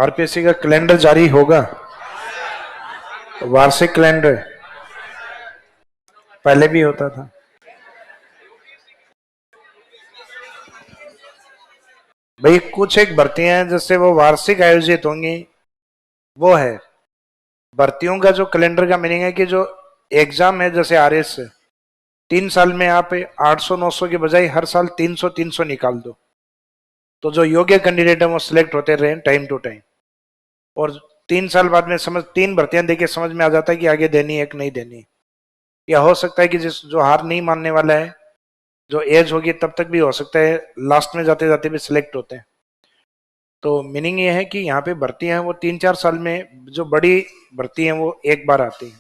RPSC का calendar जारी होगा, वार्षिक कैलेंडर पहले भी होता था। भाई कुछ एक भर्तियां हैं जैसे वो वार्षिक आयोजित होंगी, वो है भर्तियों का जो कैलेंडर का मीनिंग है कि जो एग्जाम है जैसे आरएस है, 3 साल में आप 800-900 के बजाय हर साल 300-300 निकाल दो, तो जो योग्य कैंडिडेट है वो सिलेक्ट होते रहे टाइम टू टाइम। और 3 साल बाद में समझ 3 भर्तियां देके समझ में आ जाता है कि आगे देनी है कि नहीं देनी। या हो सकता है कि जिस जो हार नहीं मानने वाला है, जो एज होगी तब तक भी हो सकता है लास्ट में जाते जाते भी सिलेक्ट होते हैं। तो मीनिंग ये है कि यहाँ पे भर्ती है वो 3-4 साल में, जो बड़ी भर्ती है वो एक बार आती है।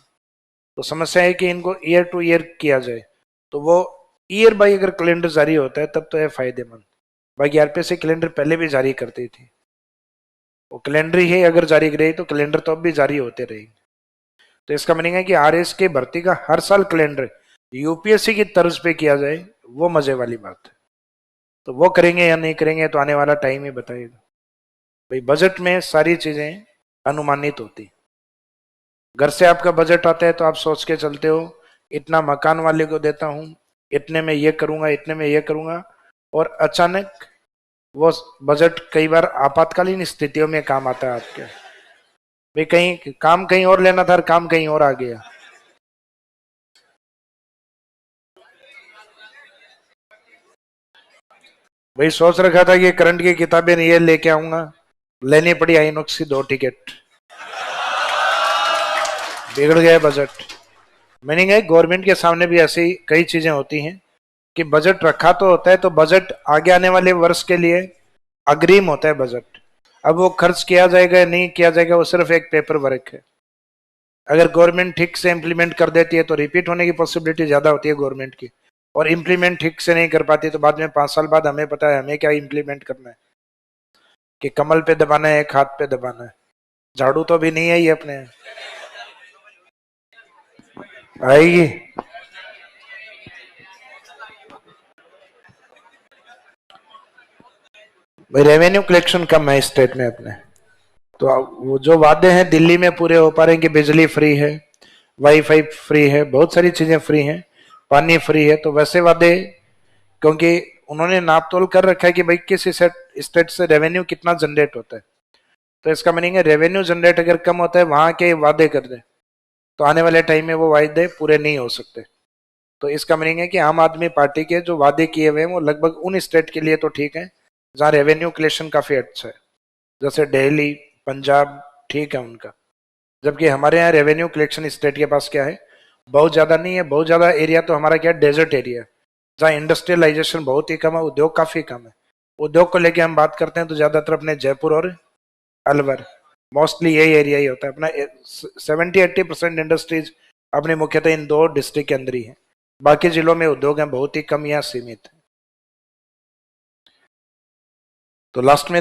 तो समस्या है कि इनको ईयर टू ईयर किया जाए, तो वो ईयर बाई अगर कैलेंडर जारी होता है तब तो है फायदेमंद। बाकी आरपीएससी कैलेंडर पहले भी जारी करती थी, वो कैलेंडर ही अगर जारी करे तो कैलेंडर तो अब भी जारी होते रहेंगे। तो इसका मीनिंग है कि आरएस के भर्ती का हर साल कैलेंडर यूपीएससी की तर्ज पे किया जाए, वो मजे वाली बात है। तो वो करेंगे या नहीं करेंगे तो आने वाला टाइम ही बताएगा। भाई बजट में सारी चीजें अनुमानित होती। घर से आपका बजट आता है तो आप सोच के चलते हो इतना मकान वाले को देता हूं, इतने में ये करूंगा, इतने में ये करूंगा, और अचानक वो बजट कई बार आपातकालीन स्थितियों में काम आता है आपके। भाई कहीं काम कहीं और लेना था, काम कहीं और आ गया। भाई सोच रखा था कि करंट की किताबें ये लेके आऊंगा, लेनी पड़ी आइनॉक्स की 2 टिकट, बिगड़ गया बजट। मीनिंग है गवर्नमेंट के सामने भी ऐसी कई चीजें होती हैं कि बजट रखा तो होता है, तो बजट आगे आने वाले वर्ष के लिए अग्रिम होता है बजट। अब वो खर्च किया जाएगा या नहीं किया जाएगा वो सिर्फ एक पेपर वर्क है। अगर गवर्नमेंट ठीक से इंप्लीमेंट कर देती है तो रिपीट होने की पॉसिबिलिटी ज्यादा होती है गवर्नमेंट की, और इंप्लीमेंट ठीक से नहीं कर पाती तो बाद में 5 साल बाद हमें पता है हमें क्या इंप्लीमेंट करना है, कि कमल पे दबाना है, एक हाथ पे दबाना है, झाड़ू तो भी नहीं है ये अपने आएगी। भाई रेवेन्यू कलेक्शन कम है स्टेट में अपने, तो वो जो वादे हैं दिल्ली में पूरे हो पा रहे हैं कि बिजली फ्री है, वाईफाई फ्री है, बहुत सारी चीजें फ्री हैं, पानी फ्री है, तो वैसे वादे क्योंकि उन्होंने नाप तोल कर रखा है कि भाई किस स्टेट से रेवेन्यू कितना जनरेट होता है, तो इसका मीनिंग है रेवेन्यू जनरेट अगर कम होता है वहां के वादे कर दे तो आने वाले टाइम में वो वादे पूरे नहीं हो सकते। तो इसका मीनिंग है कि आम आदमी पार्टी के जो वादे किए हुए हैं वो लगभग उन स्टेट के लिए तो ठीक है जहाँ रेवेन्यू कलेक्शन काफी अच्छा है, जैसे दिल्ली, पंजाब, ठीक है उनका। जबकि हमारे यहाँ रेवेन्यू कलेक्शन स्टेट के पास क्या है, बहुत ज्यादा नहीं है। बहुत ज्यादा एरिया तो हमारा क्या है, डेजर्ट एरिया, जहाँ इंडस्ट्रियलाइजेशन बहुत ही कम है, उद्योग काफी कम है। उद्योग को लेके हम बात करते हैं तो ज्यादातर अपने जयपुर और अलवर, मोस्टली यही एरिया ही होता है अपना। 70-80% इंडस्ट्रीज अपने मुख्यतः इन 2 डिस्ट्रिक्ट के अंदर ही है। बाकी जिलों में उद्योग हैं बहुत ही कम या सीमित है। तो लास्ट में